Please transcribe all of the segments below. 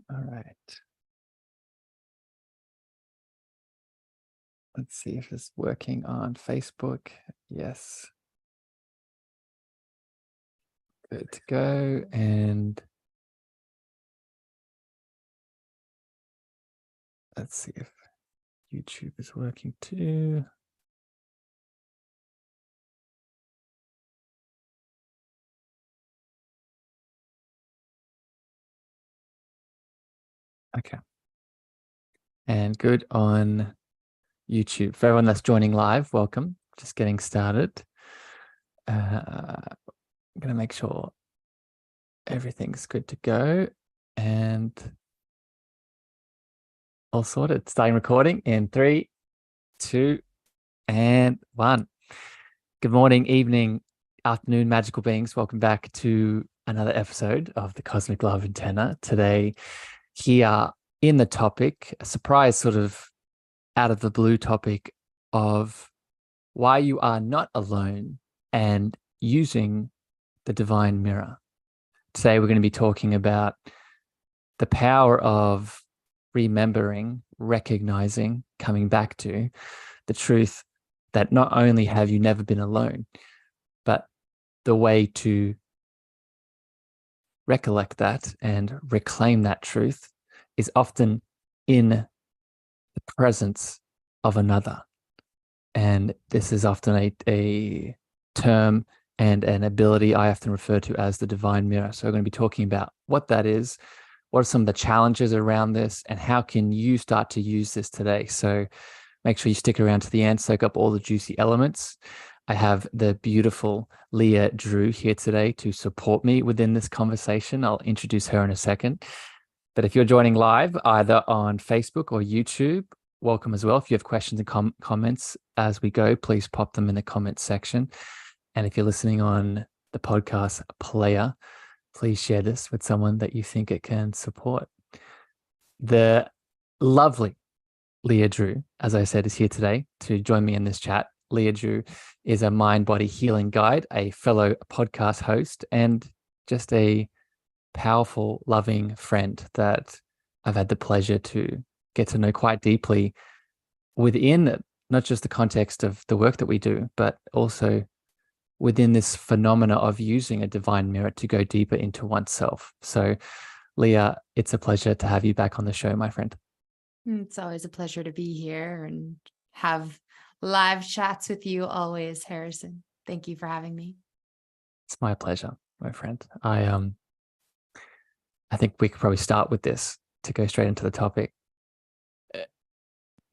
All right. Let's see if it's working on Facebook. Yes. Good to go. And let's see if YouTube is working too. Okay. And good on YouTube. For everyone that's joining live, welcome. Just getting started. I'm going to make sure everything's good to go and all sorted. Starting recording in 3, 2, and 1. Good morning, evening, afternoon, magical beings. Welcome back to another episode of the Cosmic Love Antenna. Today, here in the topic, a surprise sort of out of the blue topic of why you are not alone and using the divine mirror. Today, we're going to be talking about the power of remembering, recognizing, coming back to the truth that not only have you never been alone, but the way to recollect that and reclaim that truth is often in the presence of another. And this is often a term and an ability I often refer to as the divine mirror. So we're going to be talking about what that is, what are some of the challenges around this, and how can you start to use this today. So make sure you stick around to the end, soak up all the juicy elements. I have the beautiful Leah Drew here today to support me within this conversation. I'll introduce her in a second. But if you're joining live, either on Facebook or YouTube, welcome as well. If you have questions and comments as we go, please pop them in the comments section. And if you're listening on the podcast player, please share this with someone that you think it can support. The lovely Leah Drew, as I said, is here today to join me in this chat. Leah Drew is a mind-body healing guide, a fellow podcast host, and just a powerful, loving friend that I've had the pleasure to get to know quite deeply within not just the context of the work that we do, but also within this phenomena of using a divine mirror to go deeper into oneself. So, Leah, it's a pleasure to have you back on the show, my friend. It's always a pleasure to be here and have live chats with you always, Harrison. Thank you for having me. It's my pleasure, my friend. I think we could probably start with this to go straight into the topic.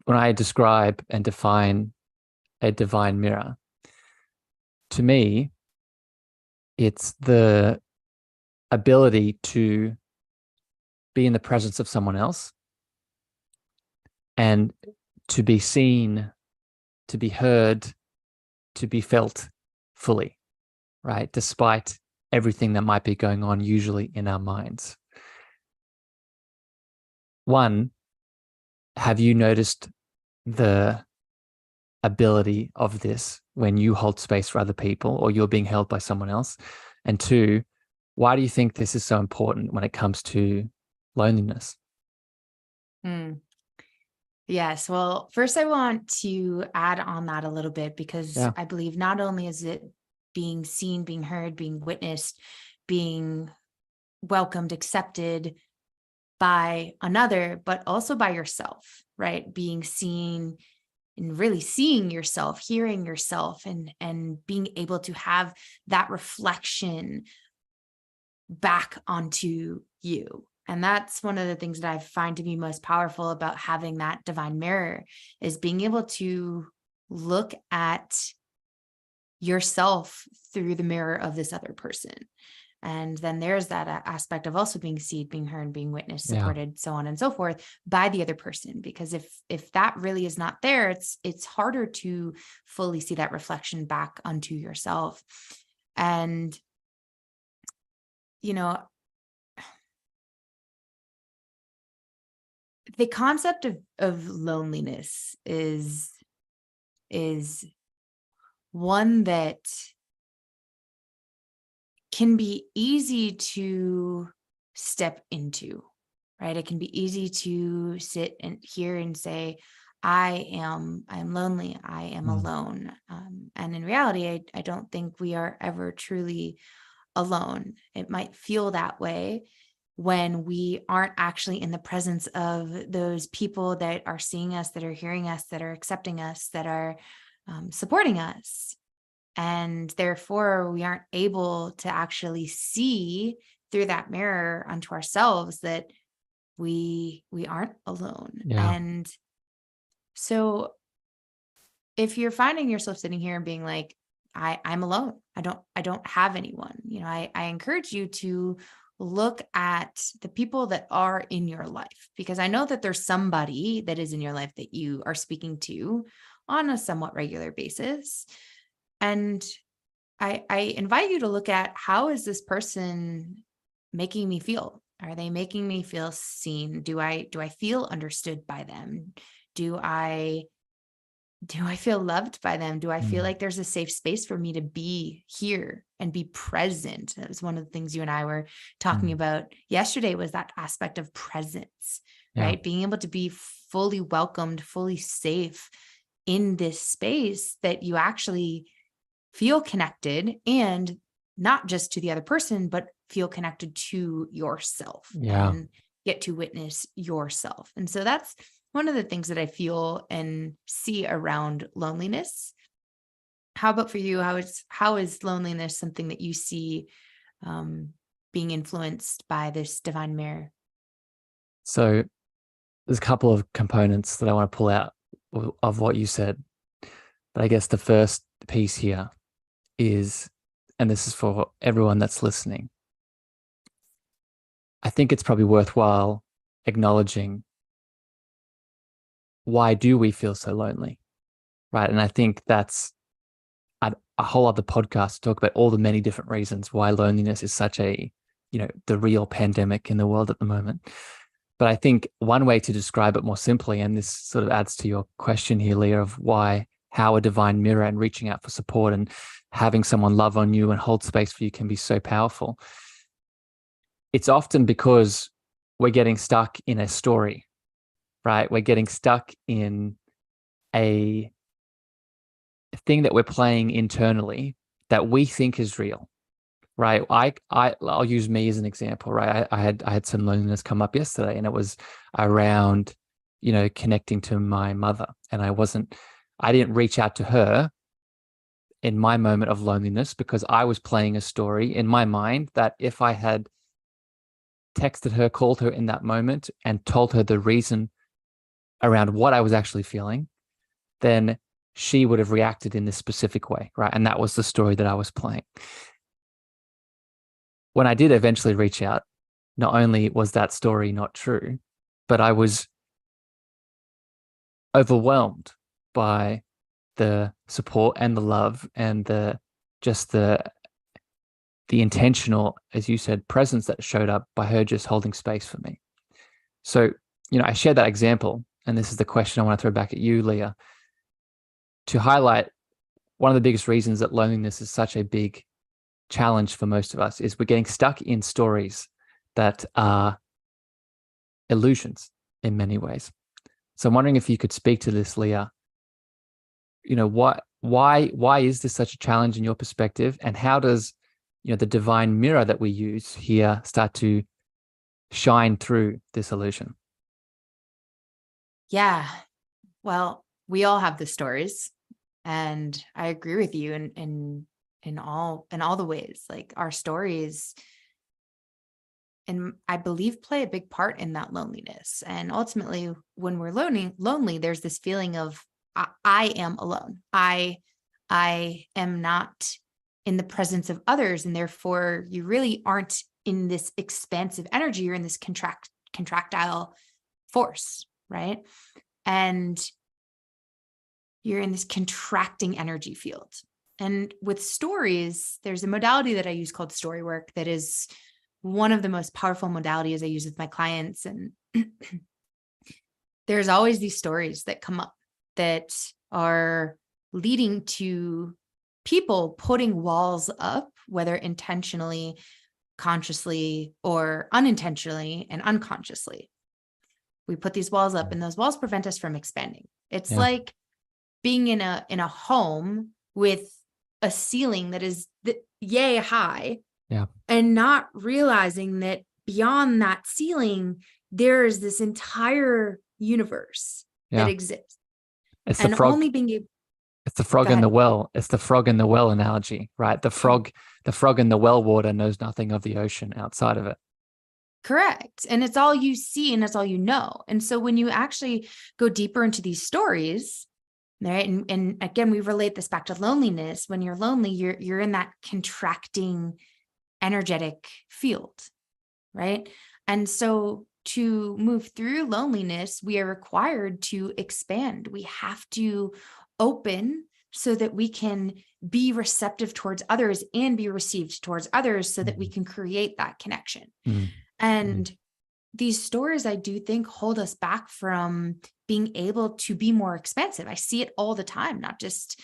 When I describe and define a divine mirror, to me, it's the ability to be in the presence of someone else and to be seen, to be heard, to be felt fully, right? Despite everything that might be going on usually in our minds. One, have you noticed the ability of this when you hold space for other people or you're being held by someone else? And two, why do you think this is so important when it comes to loneliness? Yes. Well, first I want to add on that a little bit because Yeah. I believe not only is it being seen, being heard, being witnessed, being welcomed, accepted by another, but also by yourself, right? Being seen and really seeing yourself, hearing yourself, and being able to have that reflection back onto you. And that's one of the things that I find to be most powerful about having that divine mirror is being able to look at yourself through the mirror of this other person. And then there's that aspect of also being seen, being heard, being witnessed, supported, so on and so forth by the other person. Because if that really is not there, it's harder to fully see that reflection back onto yourself. And, the concept of loneliness is one that can be easy to step into, right? It can be easy to sit and here and say, I'm lonely, I am Mm. alone. And in reality, I don't think we are ever truly alone. It might feel that way when we aren't actually in the presence of those people that are seeing us, that are hearing us, that are accepting us, that are supporting us. And therefore, we aren't able to actually see through that mirror unto ourselves that we aren't alone. Yeah. And so if you're finding yourself sitting here and being like, I'm alone, I don't have anyone, I encourage you to look at the people that are in your life, because I know that there's somebody that is in your life that you are speaking to on a somewhat regular basis. And I invite you to look at, how is this person making me feel? Are they making me feel seen? Do I feel understood by them? Do I do I feel loved by them? Do I feel Mm. like there's a safe space for me to be here and be present? That was one of the things you and I were talking Mm. about yesterday, was that aspect of presence, Yeah. right? Being able to be fully welcomed, fully safe in this space, that you actually feel connected, and not just to the other person, but feel connected to yourself Yeah. and get to witness yourself. And so that's one of the things that I feel and see around loneliness. How about for you? How is loneliness something that you see um, being influenced by this divine mirror? So there's a couple of components that I want to pull out of what you said. But I guess the first piece here is, and this is for everyone that's listening, I think it's probably worthwhile acknowledging, why do we feel so lonely? Right. And I think that's a whole other podcast to talk about all the many different reasons why loneliness is such a, the real pandemic in the world at the moment. But I think one way to describe it more simply, and this sort of adds to your question here, Leah, of how a divine mirror and reaching out for support and having someone love on you and hold space for you can be so powerful. It's often because we're getting stuck in a story, right? We're getting stuck in a thing that we're playing internally that we think is real, right? I'll use me as an example, right? I had some loneliness come up yesterday, and it was around, connecting to my mother, and I didn't reach out to her in my moment of loneliness, because I was playing a story in my mind that if I had texted her, called her in that moment, and told her the reason around what I was actually feeling, then she would have reacted in this specific way, right? And that was the story that I was playing. When I did eventually reach out, not only was that story not true, but I was overwhelmed by the support and the love and the intentional, as you said, presence that showed up by her just holding space for me. So, I shared that example, and this is the question I want to throw back at you, Leah, to highlight one of the biggest reasons that loneliness is such a big challenge for most of us is we're getting stuck in stories that are illusions in many ways. So I'm wondering if you could speak to this, Leah. Why is this such a challenge in your perspective, and how does the divine mirror that we use here start to shine through this illusion? Yeah. Well, we all have the stories, and I agree with you in all the ways. Like, our stories, and I believe, play a big part in that loneliness. And ultimately, when we're lonely, there's this feeling of, I am alone. I am not in the presence of others, and therefore you really aren't in this expansive energy. You're in this contractile force, right? And you're in this contracting energy field. And with stories, there's a modality that I use called story work that is one of the most powerful modalities I use with my clients. And there's always these stories that come up that are leading to people putting walls up, whether intentionally consciously or unintentionally and unconsciously. We put these walls up, and those walls prevent us from expanding. It's like being in a home with a ceiling that is yay high, and not realizing that beyond that ceiling, there is this entire universe that exists. It's and the frog. only being able. It's the frog in the well. It's the frog in the well analogy, right? The frog in the well water knows nothing of the ocean outside of it. Correct. And it's all you see, and it's all you know. And so when you actually go deeper into these stories, right? And again, we relate this back to loneliness. When you're lonely, you're in that contracting energetic field, right? And so to move through loneliness, we are required to expand. We have to open so that we can be receptive towards others and be received towards others, so that we can create that connection. And these stories, I do think, hold us back from being able to be more expansive. I see it all the time, not just,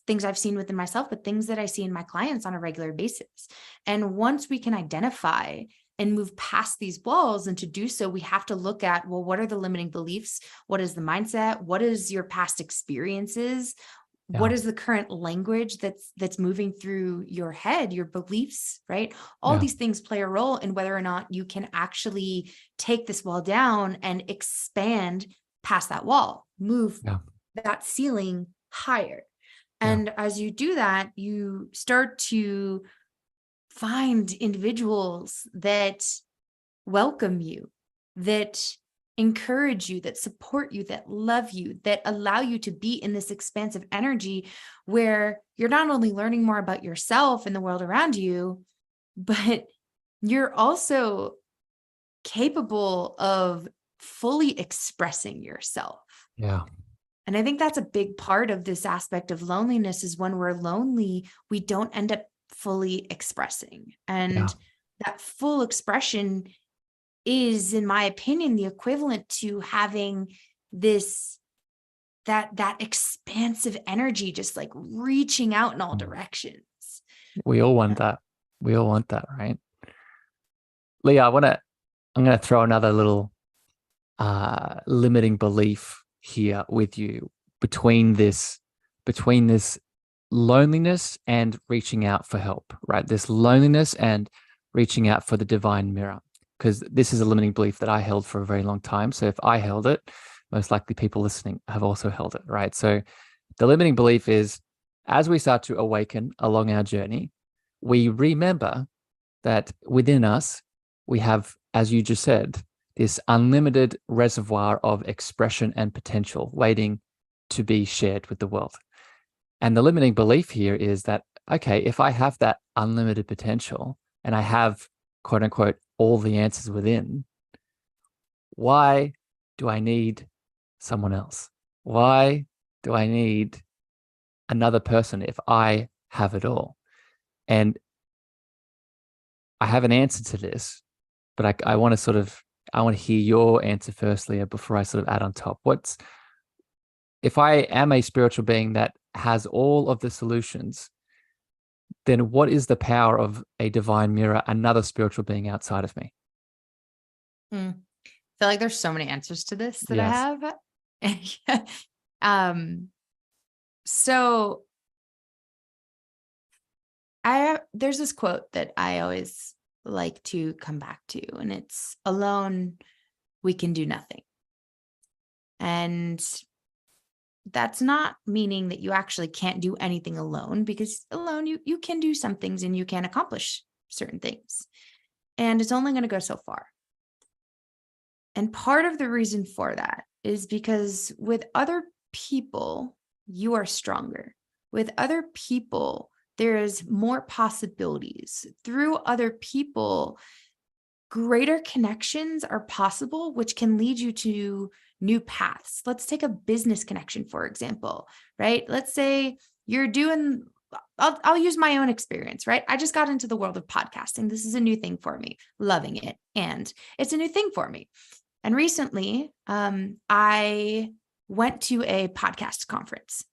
things I've seen within myself, but things that I see in my clients on a regular basis. And once we can identify and move past these walls, and to do so, we have to look at, well, what are the limiting beliefs? What is the mindset? What is your past experiences? What is the current language that's moving through your head, your beliefs, right? All these things play a role in whether or not you can actually take this wall down and expand past that wall, move that ceiling higher. And as you do that, you start to find individuals that welcome you, that encourage you, that support you, that love you, that allow you to be in this expansive energy where you're not only learning more about yourself and the world around you, but you're also capable of fully expressing yourself. And I think that's a big part of this aspect of loneliness, is when we're lonely, we don't end up fully expressing. And that full expression is, in my opinion, the equivalent to having that expansive energy, just like reaching out in all directions. We all want that. We all want that, right? Leah, I'm going to throw another little limiting belief here with you between this loneliness and reaching out for help, right? This loneliness and reaching out for the divine mirror. Because this is a limiting belief that I held for a very long time. So if I held it, most likely people listening have also held it, right? So the limiting belief is, as we start to awaken along our journey, we remember that within us, we have, as you just said, this unlimited reservoir of expression and potential waiting to be shared with the world. And the limiting belief here is that, okay, if I have that unlimited potential and I have, quote unquote, all the answers within, why do I need someone else? Why do I need another person if I have it all? And I have an answer to this, but I want to hear your answer first, Leah, before I sort of add on top. If I am a spiritual being that has all of the solutions, then what is the power of a divine mirror, another spiritual being outside of me? I feel like there's so many answers to this that I have. So there's this quote that I always like to come back to, and it's, alone we can do nothing. And that's not meaning that you actually can't do anything alone, because alone you can do some things and you can accomplish certain things. And it's only going to go so far. And part of the reason for that is because with other people, you are stronger. With other people, there is more possibilities. Through other people, greater connections are possible, which can lead you to new paths. Let's take a business connection, for example, right? Let's say you're doing, I'll use my own experience, right? I just got into the world of podcasting. This is a new thing for me, loving it. And it's a new thing for me. And recently, I went to a podcast conference.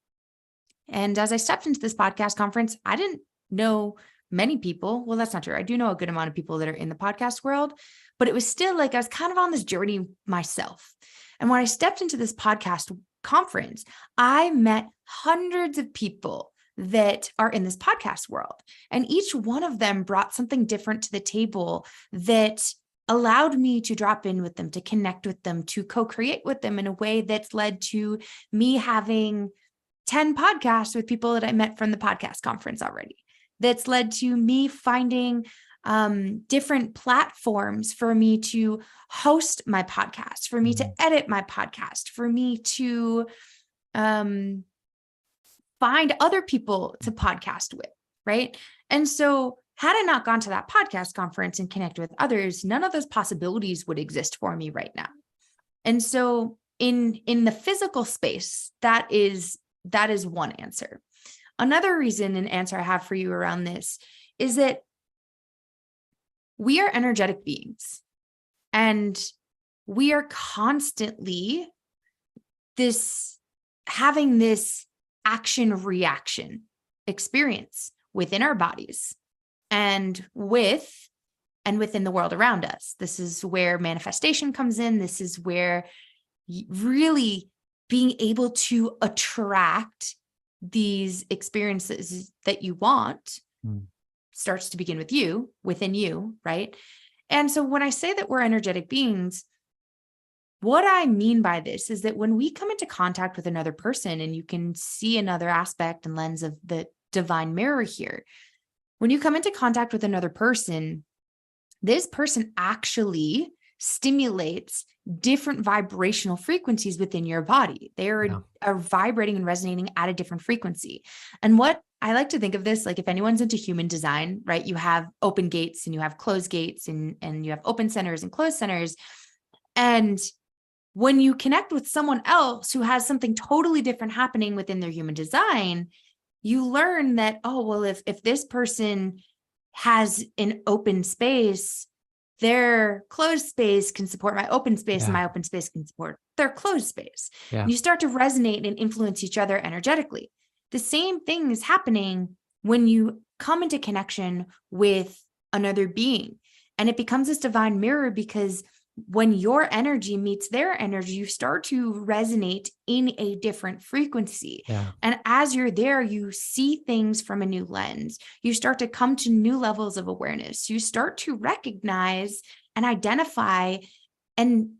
And as I stepped into this podcast conference, I didn't know many people. Well, that's not true. I do know a good amount of people that are in the podcast world, but it was still like I was kind of on this journey myself. And when I stepped into this podcast conference, I met hundreds of people that are in this podcast world. And each one of them brought something different to the table that allowed me to drop in with them, to connect with them, to co-create with them in a way that's led to me having 10 podcasts with people that I met from the podcast conference already. That's led to me finding different platforms for me to host my podcast, for me to edit my podcast, for me to find other people to podcast with, right? And so had I not gone to that podcast conference and connect with others, none of those possibilities would exist for me right now. And so in the physical space, that is one answer. Another reason and answer I have for you around this is that we are energetic beings, and we are constantly having this action reaction experience within our bodies and within the world around us. This is where manifestation comes in. This is where really being able to attract these experiences that you want starts to begin with you, within you, right? And so when I say that we're energetic beings, what I mean by this is that when we come into contact with another person, and you can see another aspect and lens of the divine mirror here, when you come into contact with another person, this person actually stimulates different vibrational frequencies within your body. They are vibrating and resonating at a different frequency. And what I like to think of this, like if anyone's into human design, right? You have open gates and you have closed gates, and you have open centers and closed centers. And when you connect with someone else who has something totally different happening within their human design, you learn that, oh, well, if this person has an open space, their closed space can support my open space, and my open space can support their closed space. And you start to resonate and influence each other energetically. The same thing is happening when you come into connection with another being, and it becomes this divine mirror, because when your energy meets their energy, you start to resonate in a different frequency. And as you're there, you see things from a new lens. You start to come to new levels of awareness. You start to recognize and identify and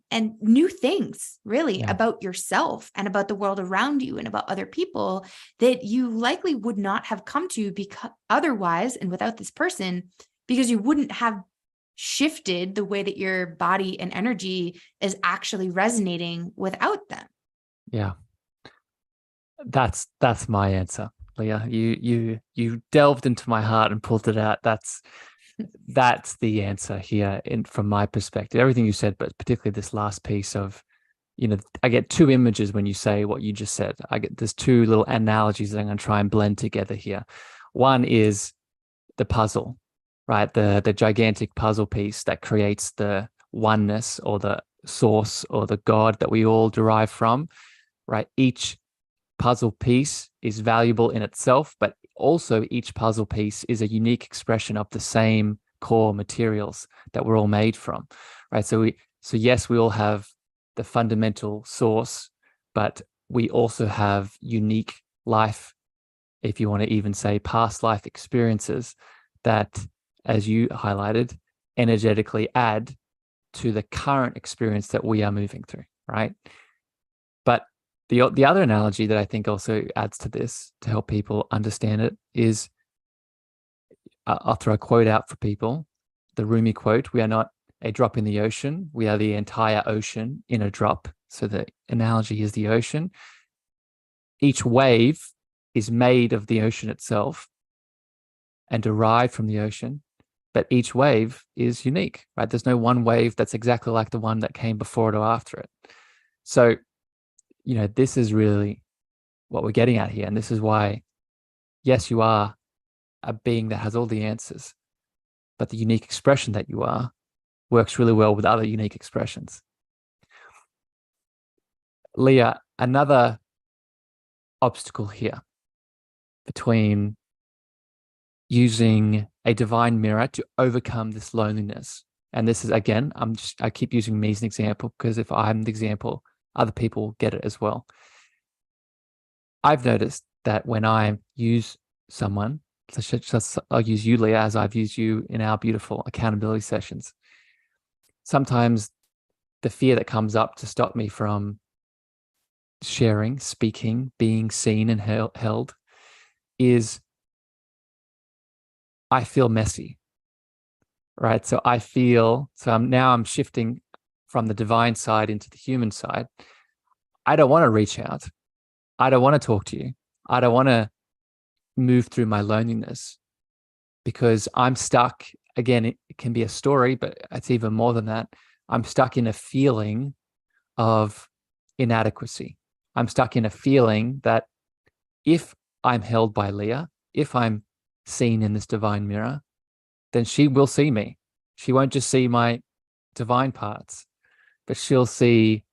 new things really about yourself and about the world around you and about other people that you likely would not have come to because otherwise, and without this person, because you wouldn't have shifted the way that your body and energy is actually resonating without them. Yeah. That's my answer, Leah. You delved into my heart and pulled it out. That's the answer here from my perspective. Everything you said, but particularly this last piece of, I get two images when you say what you just said. There's two little analogies that I'm going to try and blend together here. One is the puzzle, right? The gigantic puzzle piece that creates the oneness or the source or the God that we all derive from, right? Each puzzle piece is valuable in itself, but also each puzzle piece is a unique expression of the same core materials that we're all made from, right? So yes, we all have the fundamental source, but we also have unique life, if you want to even say past life experiences that, as you highlighted, energetically add to the current experience that we are moving through, right? But the other analogy that I think also adds to this to help people understand it is, I'll throw a quote out for people, the Rumi quote: "We are not a drop in the ocean, we are the entire ocean in a drop." So the analogy is the ocean. Each wave is made of the ocean itself and derived from the ocean, but each wave is unique, right? There's no one wave that's exactly like the one that came before it or after it. So, this is really what we're getting at here. And this is why, yes, you are a being that has all the answers, but the unique expression that you are works really well with other unique expressions. Leah, another obstacle here between using a divine mirror to overcome this loneliness. And this is, again, I keep using me as an example, because if I'm the example, other people get it as well. I've noticed that when I use someone, I'll use you, Leah, as I've used you in our beautiful accountability sessions. Sometimes the fear that comes up to stop me from sharing, speaking, being seen and held is I feel messy, right? So I'm shifting from the divine side into the human side. I don't want to reach out. I don't want to talk to you. I don't want to move through my loneliness because I'm stuck. Again, it can be a story, but it's even more than that. I'm stuck in a feeling of inadequacy. I'm stuck in a feeling that if I'm held by Leah, if I'm seen in this divine mirror, then she will see me. She won't just see my divine parts, but she'll see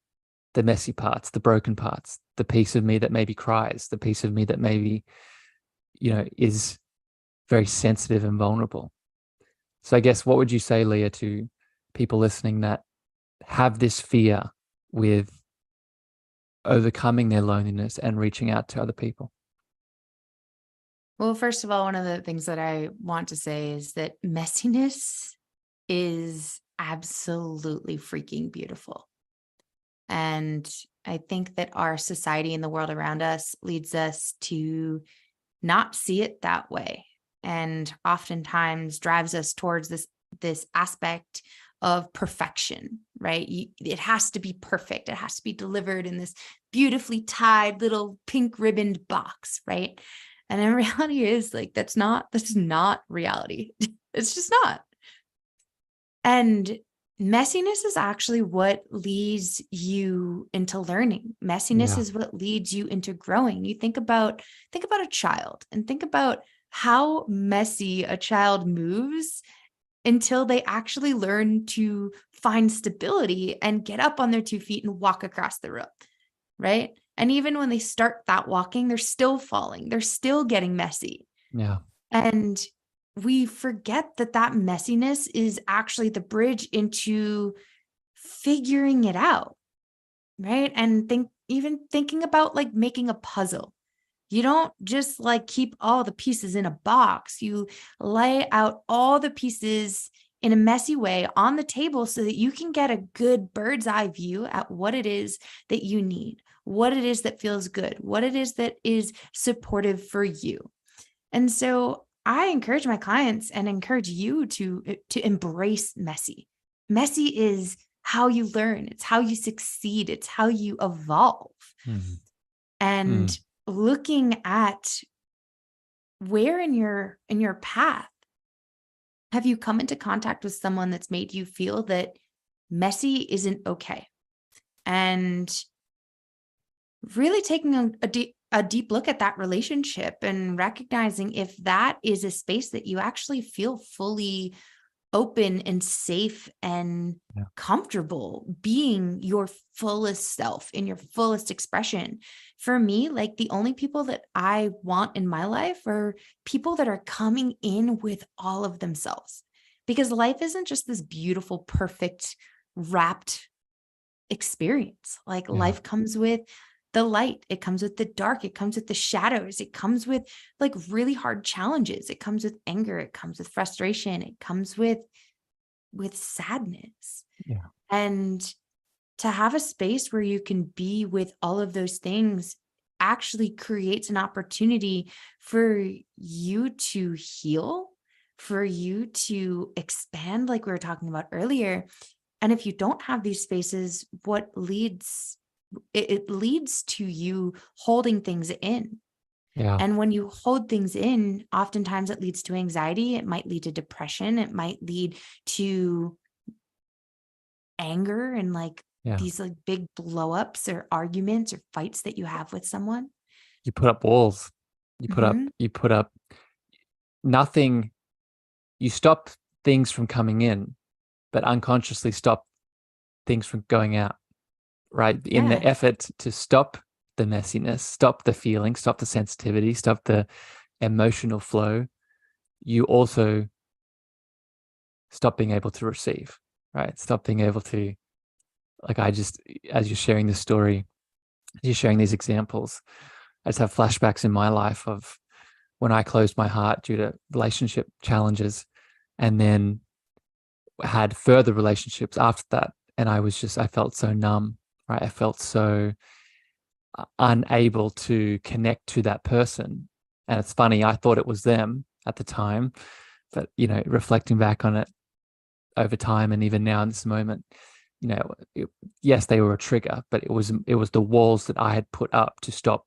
the messy parts, the broken parts, the piece of me that maybe cries, the piece of me that maybe, is very sensitive and vulnerable. So I guess, what would you say, Leah, to people listening that have this fear with overcoming their loneliness and reaching out to other people? Well, first of all, one of the things that I want to say is that messiness is absolutely freaking beautiful. And I think that our society and the world around us leads us to not see it that way, and oftentimes drives us towards this aspect of perfection, right? It has to be perfect. It has to be delivered in this beautifully tied little pink ribboned box, right? And in reality is like, that's not reality. It's just not. And messiness is actually what leads you into learning. Messiness Yeah. is what leads you into growing. You think about a child and think about how messy a child moves until they actually learn to find stability and get up on their 2 feet and walk across the room, right? And even when they start that walking, they're still falling. They're still getting messy. Yeah. And we forget that messiness is actually the bridge into figuring it out, right? And thinking about like making a puzzle. You don't just like keep all the pieces in a box. You lay out all the pieces in a messy way on the table so that you can get a good bird's eye view at what it is that you need, what it is that feels good, what it is that is supportive for you. And so I encourage my clients and encourage you to embrace messy. Messy is how you learn. It's how you succeed. It's how you evolve. Mm. And Mm. looking at where in your path have you come into contact with someone that's made you feel that messy isn't okay? And really taking a deep look at that relationship and recognizing if that is a space that you actually feel fully open and safe and Yeah. comfortable being your fullest self in your fullest expression. For me, like the only people that I want in my life are people that are coming in with all of themselves, because life isn't just this beautiful, perfect, wrapped experience. Like Yeah. life comes with the light, it comes with the dark, it comes with the shadows, it comes with like really hard challenges, it comes with anger, it comes with frustration, it comes with sadness. Yeah. And to have a space where you can be with all of those things actually creates an opportunity for you to heal, for you to expand, like we were talking about earlier. And if you don't have these spaces, it leads to you holding things in. Yeah. And when you hold things in, oftentimes it leads to anxiety. It might lead to depression. It might lead to anger and like Yeah. these like big blow ups or arguments or fights that you have with someone. You put up walls. Mhm. You put up nothing. You stop things from coming in, but unconsciously stop things from going out, right? In the Yeah. effort to stop the messiness, stop the feeling, stop the sensitivity, stop the emotional flow, you also stop being able to receive, right? Stop being able to, like, as you're sharing this story, as you're sharing these examples, I just have flashbacks in my life of when I closed my heart due to relationship challenges, and then had further relationships after that. And I felt so numb, right? I felt so unable to connect to that person. And it's funny, I thought it was them at the time, but, reflecting back on it over time and even now in this moment, yes, they were a trigger, but it was the walls that I had put up to stop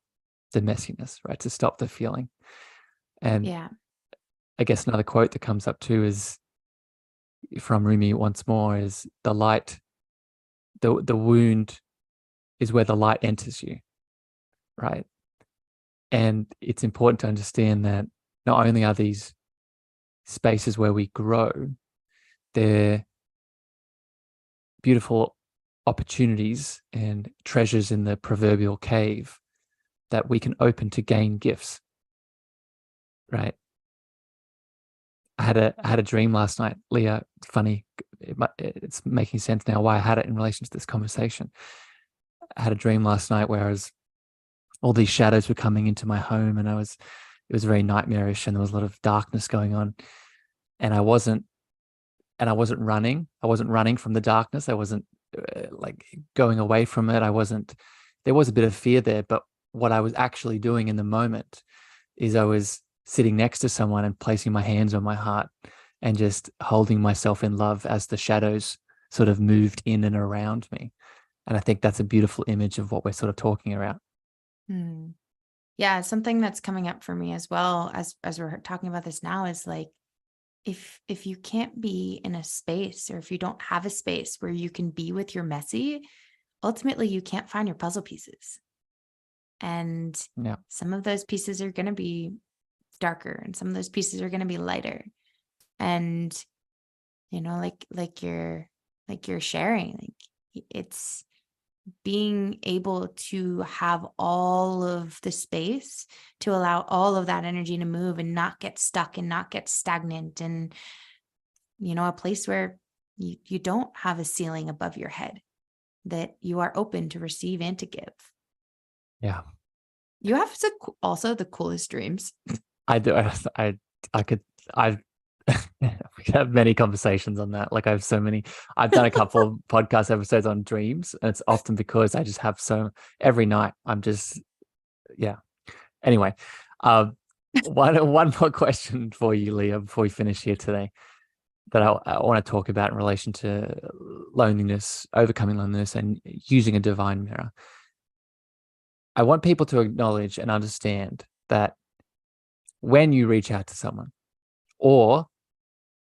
the messiness, right? To stop the feeling. And Yeah. I guess another quote that comes up too is from Rumi once more, is the light, the wound is where the light enters you, right? And it's important to understand that not only are these spaces where we grow, they're beautiful opportunities and treasures in the proverbial cave that we can open to gain gifts, right? I had a dream last night, Leah. Funny, it's making sense now why I had it in relation to this conversation. I had a dream last night where all these shadows were coming into my home, and it was very nightmarish, and there was a lot of darkness going on, and I wasn't running. I wasn't running from the darkness. I wasn't like going away from it. There was a bit of fear there, but what I was actually doing in the moment is I was sitting next to someone and placing my hands on my heart and just holding myself in love as the shadows sort of moved in and around me. And I think that's a beautiful image of what we're sort of talking about. Hmm. Yeah, something that's coming up for me as well as we're talking about this now is like, if you can't be in a space, or if you don't have a space where you can be with your messy, ultimately you can't find your puzzle pieces. And Yeah. some of those pieces are going to be darker, and some of those pieces are going to be lighter. And like you're sharing, like it's being able to have all of the space to allow all of that energy to move and not get stuck and not get stagnant, and a place where you don't have a ceiling above your head, that you are open to receive and to give. Yeah. You have also the coolest dreams. I do. I could, I, we could have many conversations on that. Like I've done a couple of podcast episodes on dreams, and it's often because I just have every night yeah. Anyway, um, one more question for you, Leah, before we finish here today, that I want to talk about in relation to loneliness, overcoming loneliness, and using a divine mirror. I want people to acknowledge and understand that when you reach out to someone, or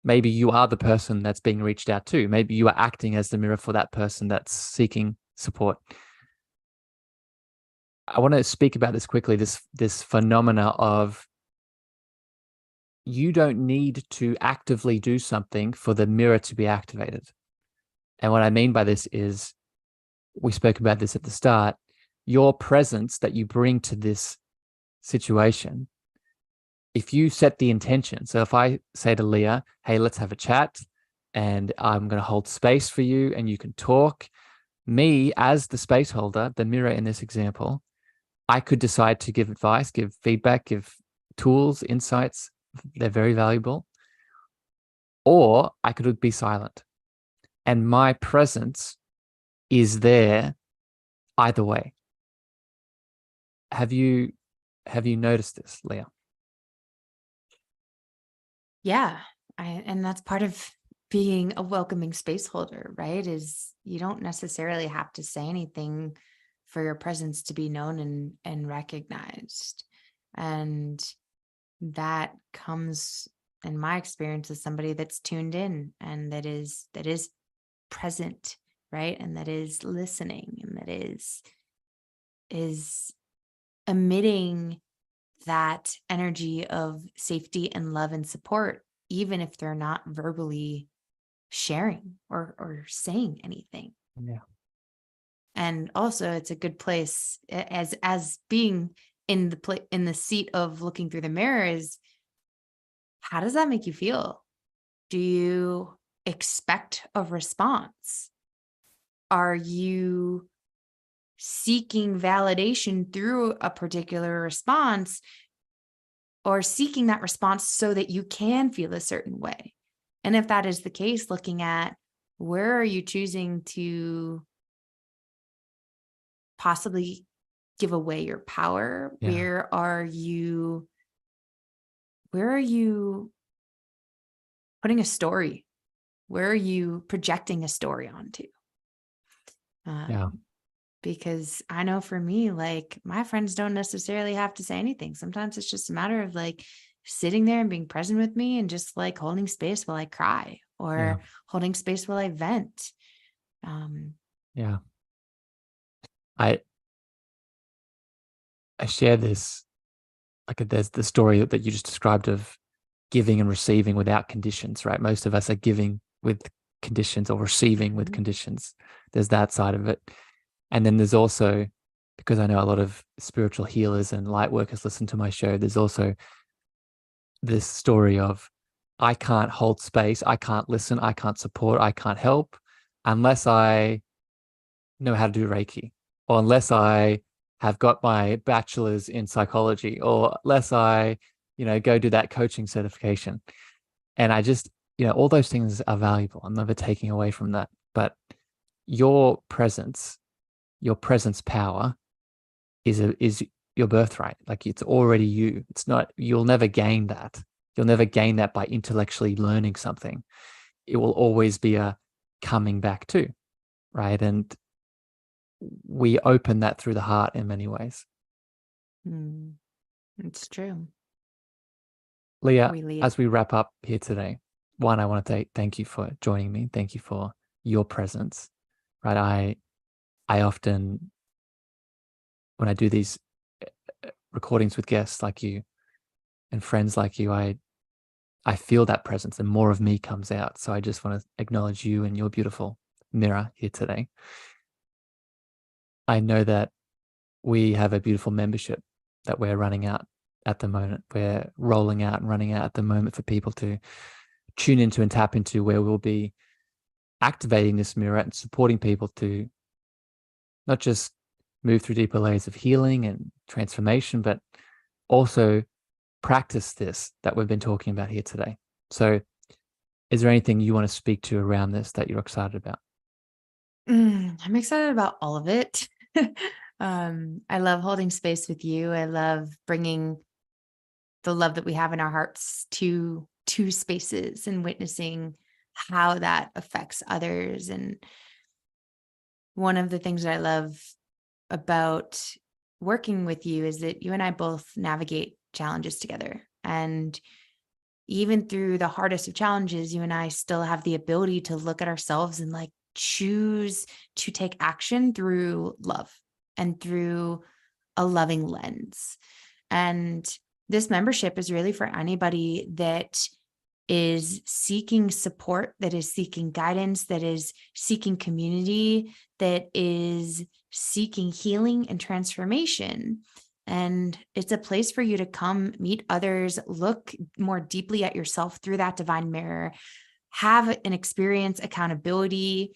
maybe you are the person that's being reached out to, maybe you are acting as the mirror for that person that's seeking support. I want to speak about this quickly, this phenomena of, you don't need to actively do something for the mirror to be activated. And what I mean by this is, we spoke about this at the start, your presence that you bring to this situation. If you set the intention, so if I say to Leah, hey, let's have a chat, and I'm going to hold space for you and you can talk, me as the space holder, the mirror in this example, I could decide to give advice, give feedback, give tools, insights. They're very valuable. Or I could be silent. And my presence is there either way. Have you noticed this, Leah? Yeah. And that's part of being a welcoming space holder, right? Is you don't necessarily have to say anything for your presence to be known and recognized. And that comes, in my experience, as somebody that's tuned in and that is present, right? And that is listening, and that is emitting that energy of safety and love and support, even if they're not verbally sharing or saying anything. Yeah. And also, it's a good place, as being in the seat of looking through the mirror, is how does that make you feel? Do you expect a response? Are you seeking validation through a particular response, or seeking that response so that you can feel a certain way? And if that is the case, looking at where are you choosing to possibly give away your power? Yeah. Where are you putting a story? Where are you projecting a story onto? Yeah. Because I know for me, like, my friends don't necessarily have to say anything. Sometimes it's just a matter of like sitting there and being present with me and just like holding space while I cry Yeah. or holding space while I vent. Um, Yeah. I I share this, like there's the story that you just described of giving and receiving without conditions, right? Most of us are giving with conditions or receiving with mhm, conditions. There's that side of it. And then there's also, because I know a lot of spiritual healers and light workers listen to my show, there's also this story of I can't hold space, I can't listen, I can't support, I can't help unless I know how to do Reiki, or unless I have got my bachelor's in psychology, or unless I, go do that coaching certification. And I just, all those things are valuable. I'm never taking away from that. But your presence, your presence power is your birthright. Like it's already you. It's not, you'll never gain that. You'll never gain that by intellectually learning something. It will always be a coming back to, right? And we open that through the heart in many ways. mm, it's true. Leah, We lead. as we wrap up here today, one, I want to thank you for joining me. Thank you for your presence, right? I often, when I do these recordings with guests like you and friends like you, I feel that presence and more of me comes out. So I just want to acknowledge you and your beautiful mirror here today. I know that we have a beautiful membership that we're running out at the moment. We're rolling out and running out at the moment for people to tune into and tap into, where we'll be activating this mirror and supporting people to not just move through deeper layers of healing and transformation, but also practice this that we've been talking about here today. So, is there anything you want to speak to around this that you're excited about? I'm excited about all of it. I love holding space with you. I love bringing the love that we have in our hearts to spaces and witnessing how that affects others. And one of the things that I love about working with you is that you and I both navigate challenges together. And even through the hardest of challenges, you and I still have the ability to look at ourselves and like choose to take action through love and through a loving lens. And this membership is really for anybody that is seeking support, that is seeking guidance, that is seeking community, that is seeking healing and transformation. And it's a place for you to come meet others, look more deeply at yourself through that divine mirror, have an experience accountability,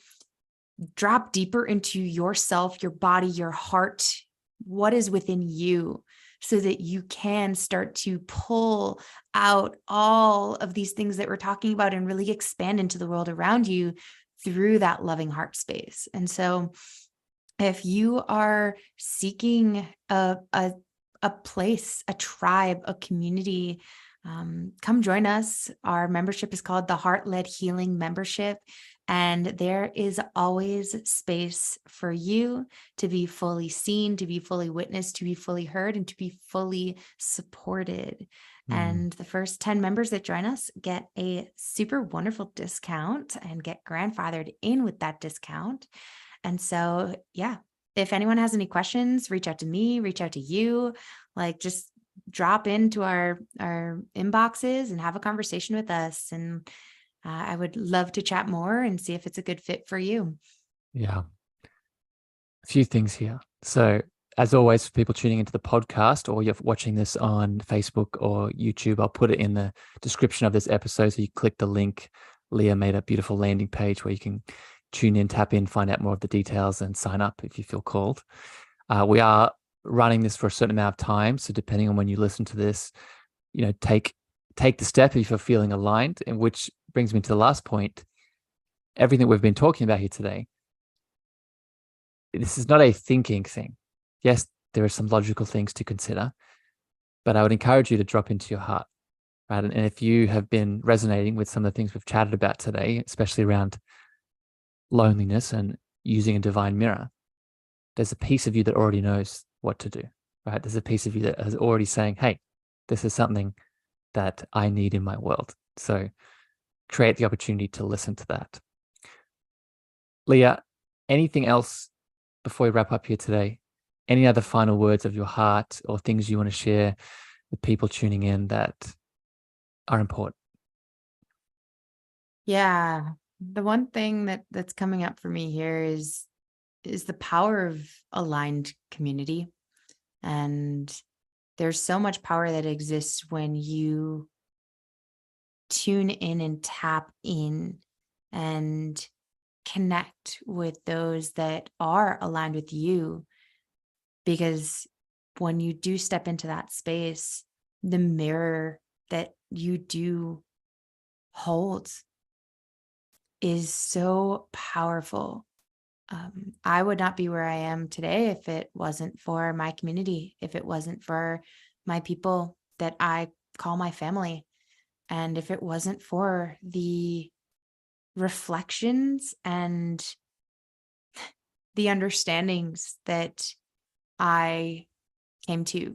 drop deeper into yourself, your body, your heart, what is within you, so that you can start to pull out all of these things that we're talking about and really expand into the world around you through that loving heart space. And so if you are seeking a place, a tribe, a community, come join us. Our membership is called the Heart-Led Healing Membership. And there is always space for you to be fully seen, to be fully witnessed, to be fully heard, and to be fully supported. Mm, And the first 10 members that join us get a super wonderful discount and get grandfathered in with that discount. And so, yeah, if anyone has any questions, reach out to me, reach out to you, like just drop into our inboxes and have a conversation with us. And I would love to chat more and see if it's a good fit for you. yeah, a few things here. So, as always, for people tuning into the podcast or you're watching this on Facebook or YouTube, I'll put it in the description of this episode. So you click the link. Leah made a beautiful landing page where you can tune in, tap in, find out more of the details, and sign up if you feel called. We are running this for a certain amount of time. So depending on when you listen to this, take the step if you're feeling aligned, and which brings me to the last point. Everything we've been talking about here today, this is not a thinking thing. Yes, there are some logical things to consider, but I would encourage you to drop into your heart, right? And if you have been resonating with some of the things we've chatted about today, especially around loneliness and using a divine mirror, there's a piece of you that already knows what to do, right? There's a piece of you that is already saying, hey, this is something that I need in my world. So create the opportunity to listen to that. Leah, anything else before we wrap up here today? Any other final words of your heart or things you want to share with people tuning in that are important? Yeah. The one thing that's coming up for me here is the power of aligned community. And there's so much power that exists when you tune in and tap in and connect with those that are aligned with you. Because when you do step into that space, the mirror that you do hold is so powerful. I would not be where I am today if it wasn't for my community, if it wasn't for my people that I call my family, and if it wasn't for the reflections and the understandings that I came to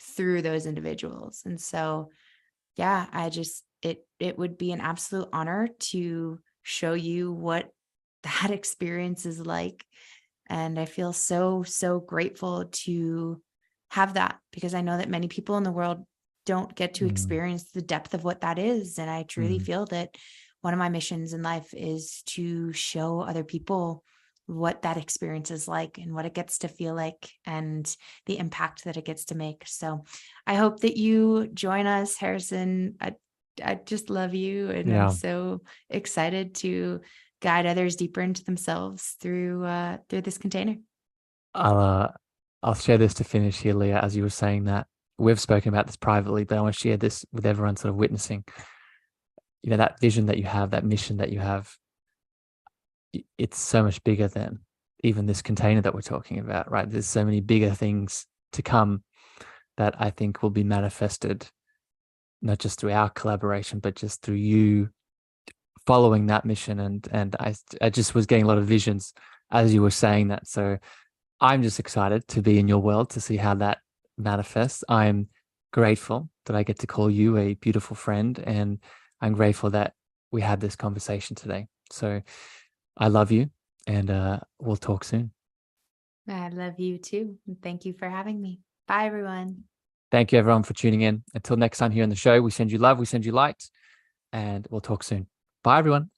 through those individuals. And so, yeah, it would be an absolute honor to show you what that experience is like. And I feel so, so grateful to have that, because I know that many people in the world don't get to experience the depth of what that is. And I truly feel that one of my missions in life is to show other people what that experience is like and what it gets to feel like and the impact that it gets to make. So I hope that you join us, Harrison. I just love you. And I'm so excited to guide others deeper into themselves through this container. I'll share this to finish here, Leah. As you were saying that, we've spoken about this privately, but I want to share this with everyone sort of witnessing. That vision that you have, that mission that you have, it's so much bigger than even this container that we're talking about, right? There's so many bigger things to come that I think will be manifested, not just through our collaboration, but just through you following that mission. And I just was getting a lot of visions as you were saying that. So I'm just excited to be in your world to see how that manifests. I'm grateful that I get to call you a beautiful friend, and I'm grateful that we had this conversation today. So I love you, and we'll talk soon. I love you too. And thank you for having me. Bye, everyone. Thank you, everyone, for tuning in. Until next time here on the show, we send you love, we send you light, and we'll talk soon. Bye, everyone.